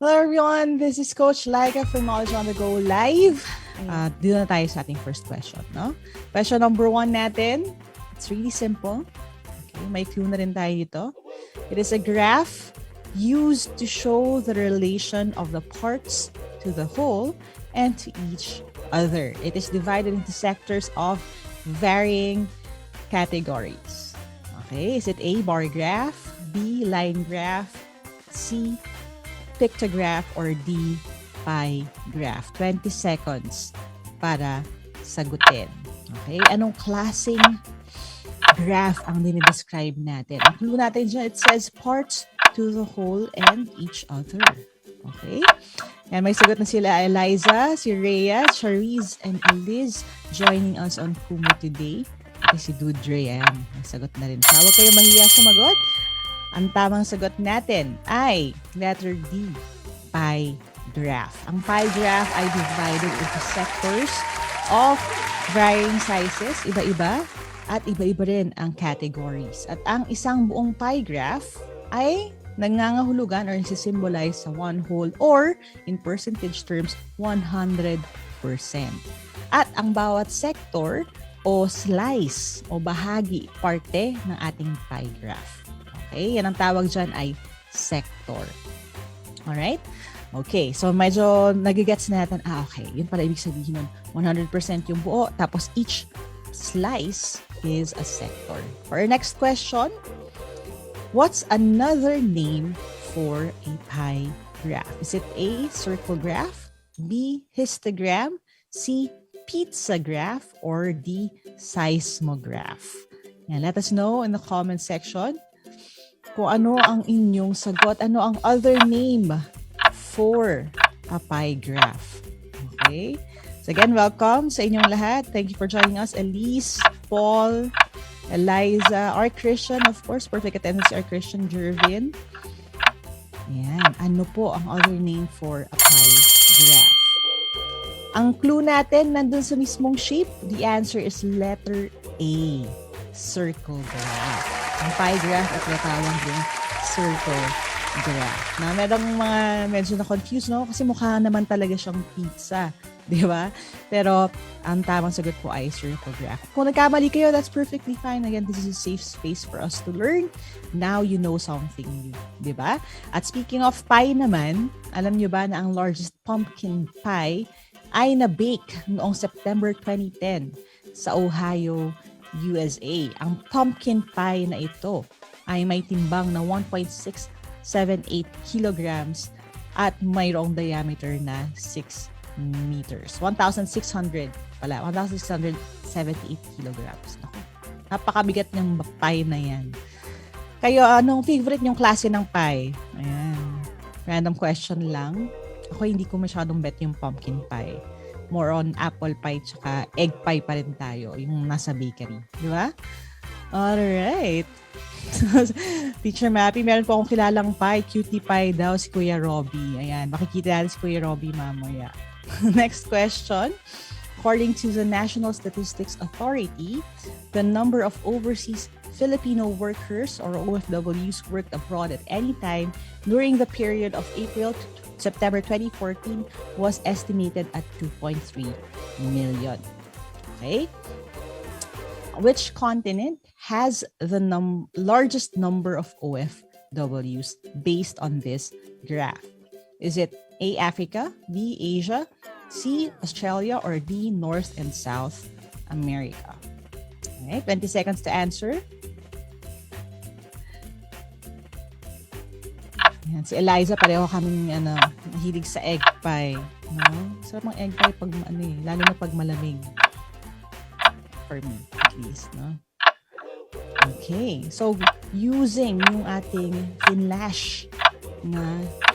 Hello everyone, this is Coach Laika from Knowledge on the Go Live. Dito na tayo sa ating first question, no? Question number 1 natin. It's really simple. Okay, may clue na rin tayo dito. It is a graph used to show the relation of the parts to the whole and to each other. It is divided into sectors of varying categories. Okay, is it A, bar graph, B, line graph, C, pictograph, or D, pie graph? 20 seconds para sagutin. Okay? Anong klaseng graph ang dinidescribe natin? Ang clue natin dyan, it says parts to the whole and each other. Okay? And may sagot na sila Eliza, si Rhea, Charisse, and Liz joining us on Kumu today. At si Dudre, yan. May sagot na rin siya. Huwag kayong mahiya sumagot. Ang tamang sagot natin ay letter D, pie graph. Ang pie graph ay divided into sectors of varying sizes, iba-iba, at iba-iba rin ang categories. At ang isang buong pie graph ay nangangahulugan or nagsisymbolize sa one whole or in percentage terms, 100%. At ang bawat sector o slice o bahagi, parte ng ating pie graph. Okay, yan ang tawag dyan ay sector. Alright? Okay, so medyo nagigets na natin, okay, yun pala ibig sabihin nun, 100% yung buo, tapos each slice is a sector. For our next question, what's another name for a pie graph? Is it A, circle graph, B, histogram, C, pizza graph, or D, seismograph? And let us know in the comment section kung ano ang inyong sagot, ano ang other name for a pie graph. Okay? So again, welcome sa inyong lahat. Thank you for joining us. Elise, Paul, Eliza, our Christian, of course, perfect attendance, our Christian, Jervin. Yan. Ano po ang other name for a pie graph? Ang clue natin nandun sa mismong shape. The answer is letter A, circle graph. Ang pie graph at natawag din circle graph. Na merong mga medyo na-confuse, no? Kasi mukha naman talaga siyang pizza. Di ba? Pero ang tamang sagot po ay circle graph. Kung nagkamali kayo, that's perfectly fine. Again, this is a safe space for us to learn. Now you know something new. Di ba? At speaking of pie naman, alam nyo ba na ang largest pumpkin pie ay na-bake noong September 2010 sa Ohio, USA. Ang pumpkin pie na ito ay may timbang na 1.678 kilograms at mayroong diameter na 6 meters. 1,600 pala. 1,678 kilograms. Napakabigat ng pie na yan. Kayo, anong favorite nyong klase ng pie? Ayan. Random question lang. Ako hindi ko masyadong bet yung pumpkin pie. More on apple pie tsaka egg pie pa rin tayo, yung nasa bakery. Di ba? Alright. Teacher Mappy, meron po akong kilalang pie, cutie pie daw, si Kuya Robbie. Ayan, makikita natin si Kuya Robbie mamaya. Next question. According to the National Statistics Authority, the number of overseas Filipino workers or OFWs worked abroad at any time during the period of April to September 2014 was estimated at 2.3 million. Okay? Which continent has the largest number of OFWs based on this graph? Is it A, Africa, B, Asia, C, Australia, or D, North and South America? Okay, 20 seconds to answer. Yan, si Eliza, pareho kaming mahilig sa egg pie. No? Sarap ng egg pie pag lalo na pag malamig. For me, at least. No? Okay, so using yung ating finlash na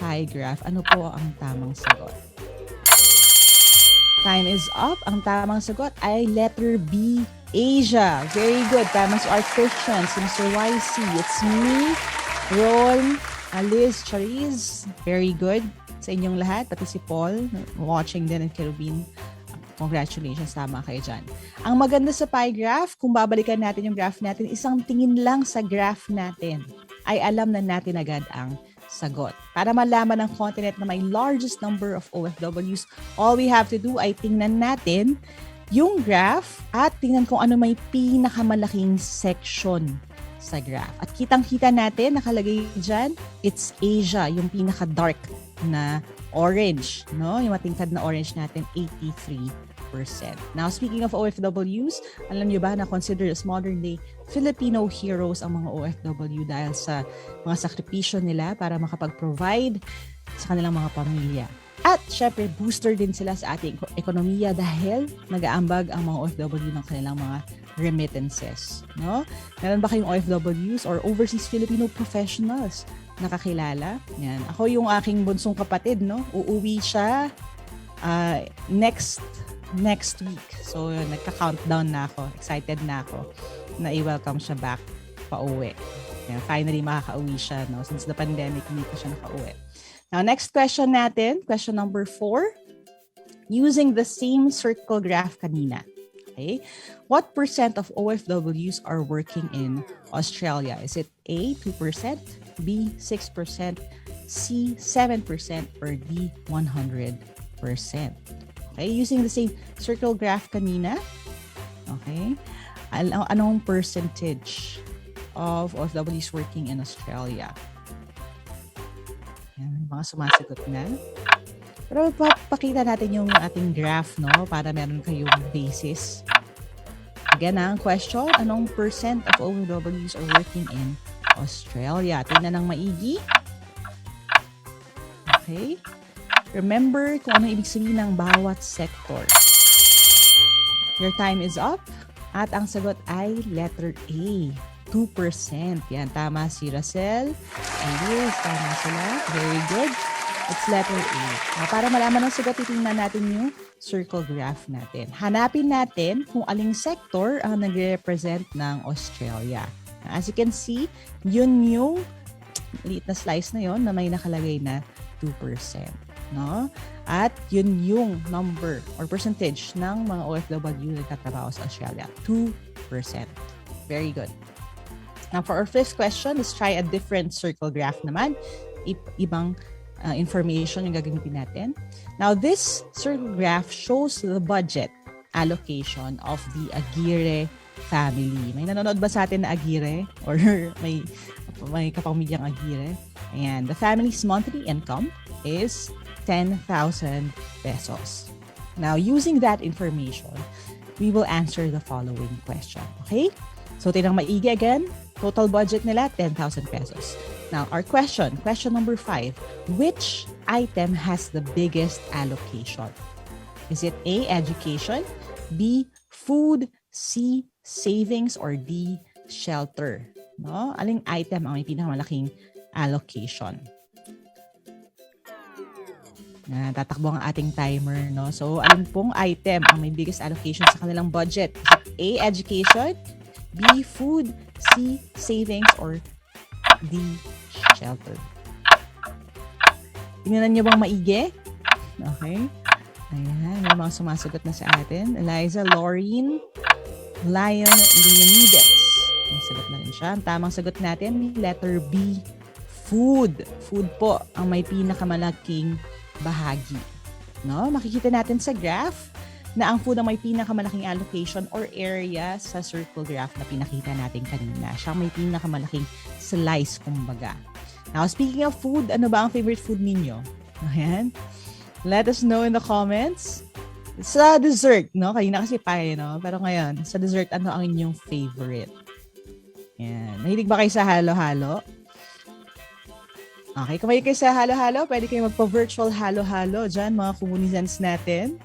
pie graph, ano po ang tamang sagot? Time is up. Ang tamang sagot ay letter B, Asia. Very good. Tamang si Art Christians, Mr. YC. It's me, Ron, Alice, Charisse. Very good sa inyong lahat. Pati si Paul, watching din, and Kerubin. Congratulations, tama kayo dyan. Ang maganda sa pie graph, kung babalikan natin yung graph natin, isang tingin lang sa graph natin ay alam na natin agad ang sagot. Para malaman ang continent na may largest number of OFWs, all we have to do ay tingnan natin yung graph at tingnan kung ano may pinakamalaking section sa graph. At kitang-kita natin, nakalagay dyan, it's Asia, yung pinaka-dark na orange. No? Yung matingkad na orange natin, 83%. Now, speaking of OFWs, alam nyo ba na considered as modern-day Filipino heroes ang mga OFW dahil sa mga sakripisyo nila para makapag-provide sa kanilang mga pamilya. At syempre, booster din sila sa ating ekonomiya dahil nag-aambag ang mga OFW ng kanilang mga remittances. No? Meron ba kayong OFWs or overseas Filipino professionals nakakilala? Yan. Ako yung aking bunsong kapatid, no? Uuwi siya next week. So, nagka-countdown na ako. Excited na ako na i-welcome siya back pa-uwi. Yan. Finally, makaka-uwi siya, no? Since the pandemic, hindi pa siya naka-uwi. Now, next question natin, question number 4. Using the same circle graph kanina. Okay? What percent of OFWs are working in Australia? Is it A, 2%, B, 6%, C, 7%, or D, 100%? Okay? Using the same circle graph kanina. Okay? Anong percentage of OFWs working in Australia? Yan, mga sumasagot na. Pero pakita natin yung ating graph, no? Para meron kayong basis. Again, ang question, anong percent of OFWs are working in Australia? Tingnan ng maigi. Okay. Remember kung ano ibig sabihin ng bawat sector. Your time is up. At ang sagot ay letter A. 2%. Yan, tama si Russell. Ayun, tama sila. Very good. It's letter A. Para malaman ang sagot, titingnan natin yung circle graph natin. Hanapin natin kung aling sector ang nagre-represent ng Australia. As you can see, yun yung liit na slice na yun na may nakalagay na 2%. No? At yun yung number or percentage ng mga OFW na nagtatrabaho sa Australia. 2%. Very good. Now, for our fifth question, let's try a different circle graph naman. Ibang information yung gagamitin natin. Now, this circle graph shows the budget allocation of the Aguirre family. May nanonood ba sa atin na Aguirre? Or may kapamilyang Aguirre? Ayan. The family's monthly income is 10,000 pesos. Now, using that information, we will answer the following question. Okay? So, tinang maigi again. Total budget nila, 10,000 pesos. Now, our question number 5. Which item has the biggest allocation? Is it A, education, B, food, C, savings, or D, shelter? No? Aling item ang may pinakamalaking allocation? Tatakbo ang ating timer, no? So, alin pong item ang may biggest allocation sa kanilang budget? Is it A, education, B, food, C, savings, or D, shelter? Tingnan niyo bang maigi? Okay. Ayan, may mga sumasagot na sa atin. Eliza, Laureen, Leonidas. May sagot na rin siya. Ang tamang sagot natin, letter B, food. Food po ang may pinakamalaking bahagi. No? Makikita natin sa graph na ang food ang may pinakamalaking allocation or area sa circle graph na pinakita natin kanina. Siya may pinakamalaking slice, kumbaga. Now, speaking of food, ano ba ang favorite food ninyo? Ayan. Let us know in the comments. Sa dessert, no? Kanina kasi pie, no? Pero ngayon, sa dessert, ano ang inyong favorite? Ayan. Mahilig ba kayo sa halo-halo? Okay, kung may kayo sa halo-halo, pwede kayo magpa-virtual halo-halo dyan, mga kumunizans natin.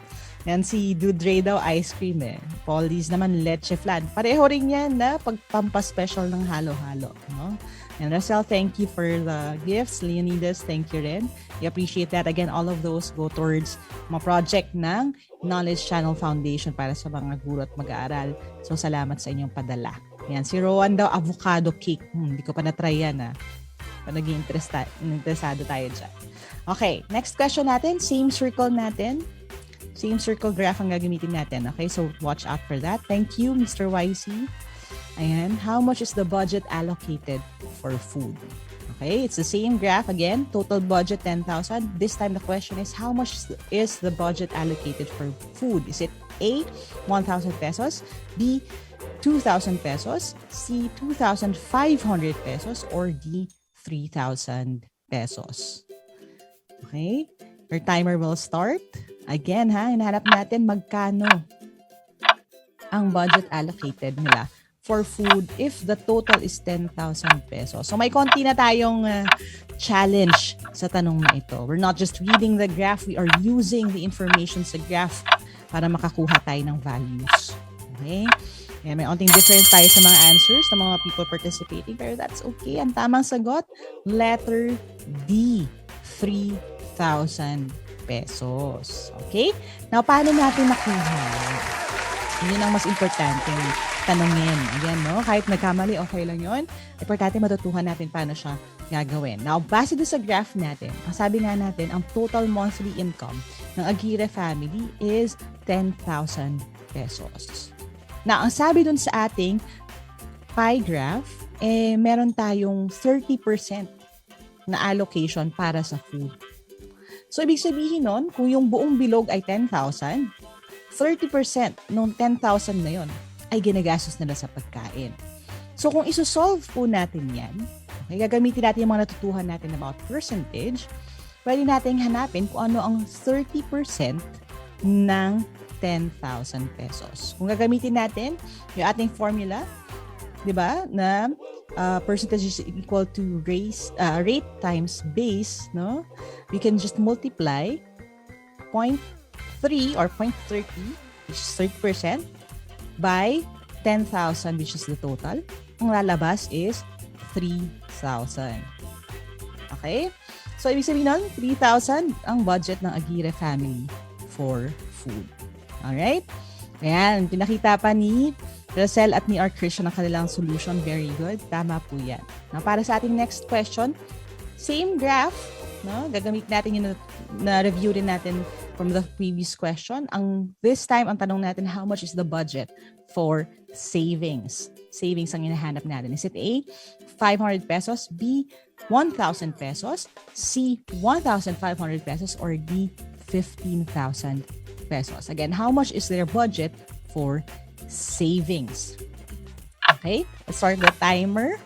Yan, si Dudre daw, ice cream eh. Paulies naman, leche flan. Pareho rin yan na pagpampa-special ng halo-halo. No? And Russell, thank you for the gifts. Leonidas, thank you rin. I appreciate that. Again, all of those go towards mga project ng Knowledge Channel Foundation para sa mga guro at mag-aaral. So, salamat sa inyong padala. Yan, si Rowan daw, avocado cake. Hindi ko pa na-try yan ah. Naging interesado tayo dyan. Okay, next question natin. Same circle natin. Same circle graph ang gagamitin natin. Okay, so watch out for that. Thank you, Mr. YC. Ayan, how much is the budget allocated for food? Okay, it's the same graph again. Total budget 10,000. This time the question is how much is the budget allocated for food? Is it A, 1,000 pesos, B, 2,000 pesos, C, 2,500 pesos, or D, 3,000 pesos? Okay, your timer will start. Again hinahanap natin magkano ang budget allocated nila for food if the total is 10,000 pesos. So may konti na tayong challenge sa tanong na ito. We're not just reading the graph, we are using the information sa graph para makakuha tayo ng values. Okay? May onting difference tayo sa mga answers ng mga people participating, pero that's okay. Ang tamang sagot, letter D, 3,000 pesos. Okay? Now, paano natin nakuha? Yun ang mas importanteng tanongin. Again, no? Kahit nagkamali, okay lang yun. Importante matutuhan natin paano siya gagawin. Now, base doon sa graph natin, ang sabi nga natin, ang total monthly income ng Esguerra family is 10,000 pesos. Now, ang sabi doon sa ating pie graph, meron tayong 30% na allocation para sa food. So, ibig sabihin nun, kung yung buong bilog ay 10,000, 30% nung 10,000 na yon ay ginagastos nila sa pagkain. So, kung isosolve po natin yan, okay, gagamitin natin yung mga natutuhan natin about percentage, pwede natin hanapin kung ano ang 30% ng 10,000 pesos. Kung gagamitin natin yung ating formula, di ba, na percentage is equal to rate times base, no? We can just multiply 0.3 or 0.30, which is 30%, by 10,000, which is the total. Ang lalabas is 3,000. Okay? So, ibig sabihin nun, 3,000 ang budget ng Esguerra family for food. Alright? Ayan, pinakita pa ni Rosel at ni Art Christian ang kanilang solution. Very good. Tama po yan. Now, para sa ating next question, same graph, no? Gagamit natin yung na-review din natin from the previous question. This time, ang tanong natin, how much is the budget for savings? Savings ang hinahanap natin. Is it A, 500 pesos, B, 1,000 pesos, C, 1,500 pesos, or D, 15,000 pesos? Again, how much is their budget for savings? Okay, let's start the timer.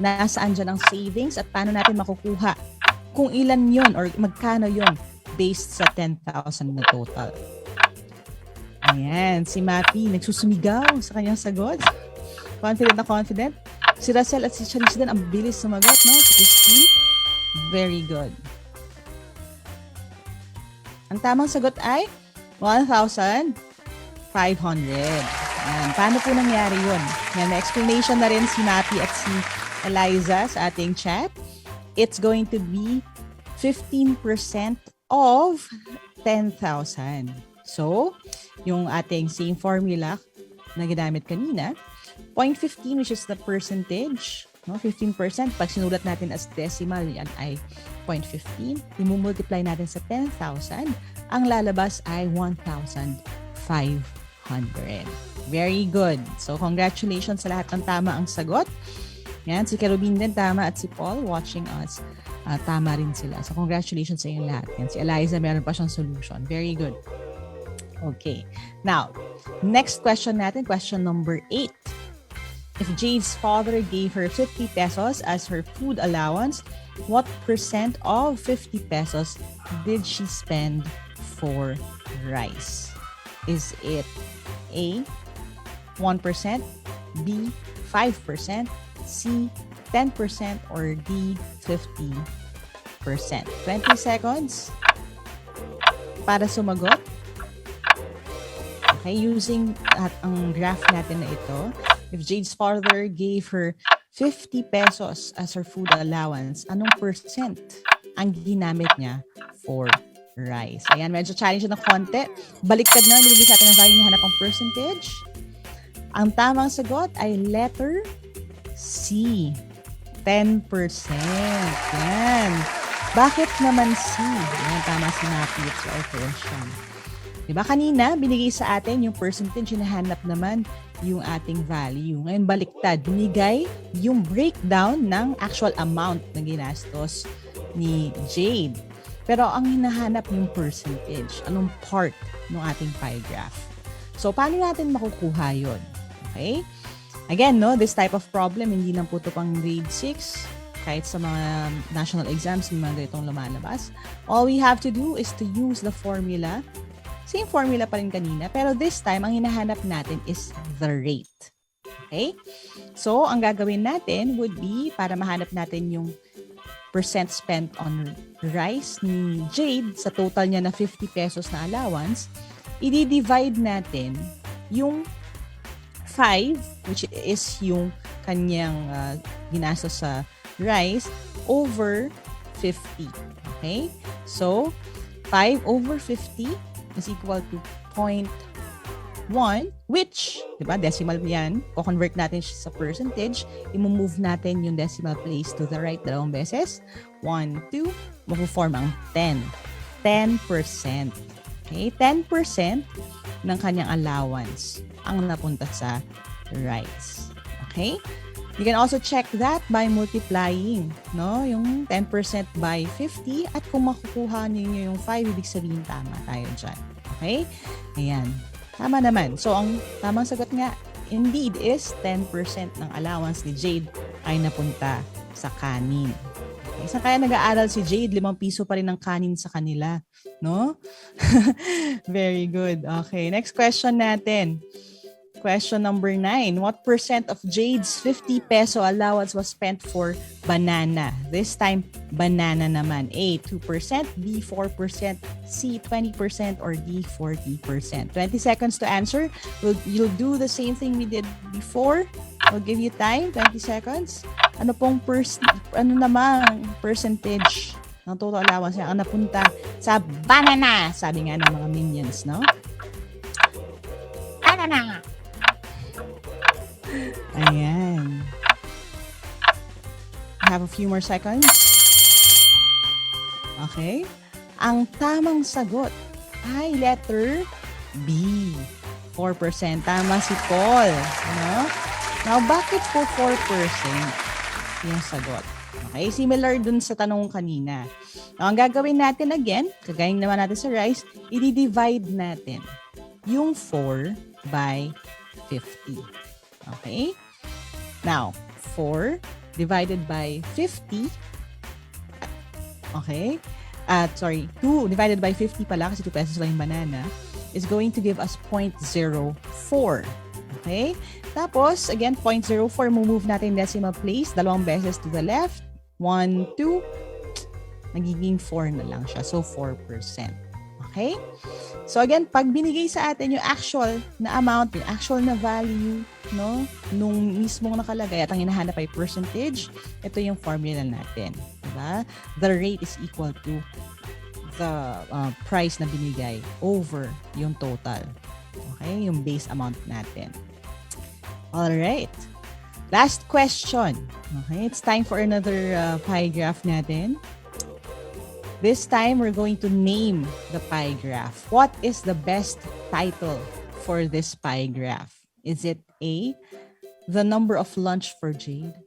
Nasaan dyan ang savings at paano natin makukuha kung ilan yon or magkano yon based sa 10,000 na total. Ayan, si Mappy nagsusumigaw sa kanyang sagot. Confident na confident. Si Rosel at si Shanice din, ang bilis sumagot, no? Si Christine, very good. Ang tamang sagot ay 1,500. Ayan, paano po nangyari yun? Yan, may explanation na rin si Mappy at si Eliza sa ating chat. It's going to be 15% of 10,000. So, yung ating same formula na ginamit kanina, 0.15, which is the percentage, no? 15%. Pag sinulat natin as decimal, yan ay 0.15. I-multiply natin sa 10,000. Ang lalabas ay 1,500. Very good. So, congratulations sa lahat ng tama ang sagot. Yan, si Kerubin din tama at si Paul watching us, tama rin sila. So, congratulations sa inyo lahat. Yan, si Eliza, meron pa siyang solution. Very good. Okay. Now, next question natin, question number 8. If Jade's father gave her 50 pesos as her food allowance, what percent of 50 pesos did she spend for rice? Is it A, 1%, B, 5%, C, 10%, or D, 50%? 20 seconds para sumagot. Okay, using ang graph natin na ito, if Jade's father gave her 50 pesos as her food allowance, anong percent ang ginamit niya for rice? Ayan, medyo challenge ng konti. Baliktad na, nilagay sa atin ang value na hanap ang percentage. Ang tamang sagot ay letter C, 10%. Yan. Bakit naman C? Yan, tama si Napi sa question. Diba kanina, binigay sa atin yung percentage, hinahanap naman yung ating value. Ngayon, baliktad. Binigay yung breakdown ng actual amount na ginastos ni Jade. Pero ang hinahanap yung percentage. Anong part ng ating pie graph? So, paano natin makukuha yun? Okay? Again, no, this type of problem, hindi lang po ito pang grade 6. Kahit sa mga national exams, may mga ganitong lumalabas. All we have to do is to use the formula. Same formula pa rin kanina. Pero this time, ang hinahanap natin is the rate. Okay? So, ang gagawin natin would be, para mahanap natin yung percent spent on rice ni Jade sa total niya na 50 pesos na allowance, i-divide natin yung 5, which is yung kanyang ginastos sa rice, over 50. Okay? So, 5 over 50 is equal to 0.1, which, di ba, decimal yan. Ko-convert natin siya sa percentage. I-move natin yung decimal place to the right 2 beses. 1, 2, mag-form ang 10. 10%. Okay? 10% ng kanyang allowance ang napunta sa rice. Okay? You can also check that by multiplying, no? Yung 10% by 50, at kung makukuha niyo yung 5, ibig sabihin tama tayo dyan. Okay? Ayan. Tama naman. So, ang tamang sagot nga, indeed, is 10% ng allowance ni Jade ay napunta sa kanin. Okay? Saan kaya nag-aaral si Jade? 5 piso pa rin ang kanin sa kanila. No? Very good. Okay. Next question natin. Question number 9. What percent of Jade's 50 peso allowance was spent for banana? This time, banana naman. A, 2%, B, 4%, C, 20%, or D, 40%. 20 seconds to answer. You'll do the same thing we did before. We'll give you time, 20 seconds. Ano pong namang percentage ng total allowance niya ang napunta sa banana? Sabi nga ng mga minions, no? Banana! Ayan. I have a few more seconds. Okay. Ang tamang sagot ay letter B. 4%. Tama si Paul. No? Now, bakit po 4% yung sagot? Okay. Similar dun sa tanong kanina. Now, ang gagawin natin again, kagaya naman natin sa rice, i-divide natin yung 4 by 50. Okay? Now, 4 divided by 50. Okay? 2 divided by 50 pala kasi 2 pesos lang yung banana is going to give us 0.04. Okay? Tapos, again, 0.04, move natin decimal place, 2 beses to the left. 1, 2. Nagiging 4 na lang siya. So, 4%. Okay? So again, pag binigay sa atin yung actual na amount, yung actual na value, no, nung mismong nakalagay at ang hinahanap ay percentage, ito yung formula natin. Diba? The rate is equal to the price na binigay over yung total. Okay? Yung base amount natin. Alright. Last question. Okay? It's time for another pie graph natin. This time, we're going to name the pie graph. What is the best title for this pie graph? Is it A, the number of lunch for Jade?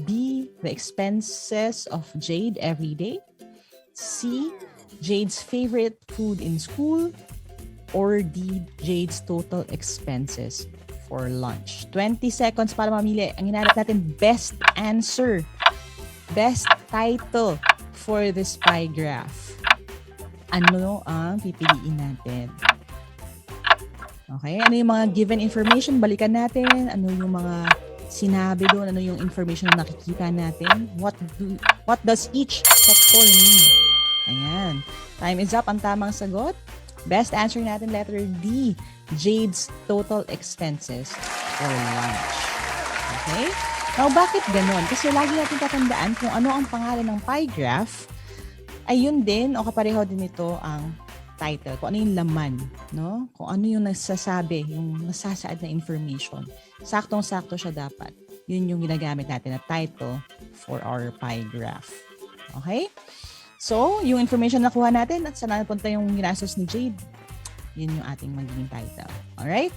B, the expenses of Jade every day? C, Jade's favorite food in school? Or D, Jade's total expenses for lunch? 20 seconds para mamili. Ang hinahanap natin, best answer. Best title for this pie graph. Ano ang pipiliin natin? Okay? Ano yung mga given information? Balikan natin. Ano yung mga sinabi doon? Ano yung information na nakikita natin? What does each sector mean? Ayan. Time is up. Ang tamang sagot. Best answer natin, letter D. Jade's total expenses for lunch. Okay? Now, bakit ganon? Kasi lagi natin tatandaan kung ano ang pangalan ng pie graph, ay yun din o kapareho din ito ang title. Kung ano yung laman, no? Kung ano yung nasasabi, yung nasasaad na information. Saktong-sakto siya dapat. Yun yung ginagamit natin na title for our pie graph. Okay? So, yung information na nakuha natin at saan napunta yung ginastos ni Jade, yun yung ating magiging title. Alright?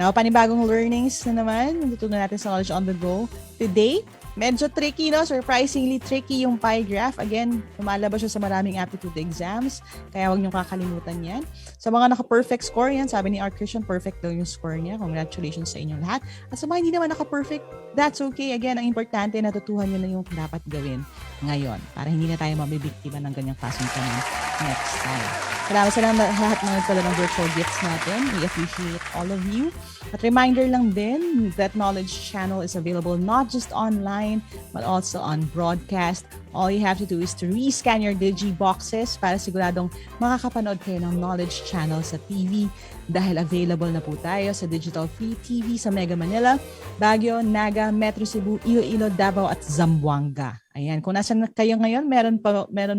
Now, panibagong learnings na naman, natutunan natin sa Knowledge on the Go. Today, medyo tricky, no? Surprisingly tricky yung pie graph. Again, lumalabas siya sa maraming aptitude exams. Kaya huwag niyong kakalimutan yan. Sa mga naka-perfect score yan, sabi ni Art Christian, perfect daw yung score niya. Congratulations sa inyong lahat. At sa mga hindi naman naka-perfect, that's okay. Again, ang importante, natutuhan niyo na yung dapat gawin ngayon para hindi na tayo mabibiktima ng ganyang klaseng tanong next time. Salamat sa lahat ng nagpala ng virtual gifts natin. We appreciate all of you. At reminder lang din that Knowledge Channel is available not just online but also on broadcast. All you have to do is to rescan your digi boxes para siguradong makakapanood kayo ng Knowledge Channel sa TV dahil available na po tayo sa Digital Free TV sa Mega Manila, Baguio, Naga, Metro Cebu, Iloilo, Davao at Zamboanga. Ayan, kung nasan kayo ngayon, meron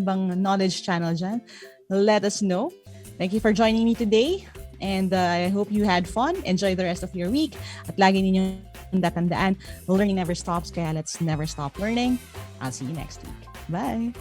bang Knowledge Channel dyan? Let us know. Thank you for joining me today. And I hope you had fun. Enjoy the rest of your week. At lagi ninyong tatandaan, learning never stops, kaya let's never stop learning. I'll see you next week. Bye!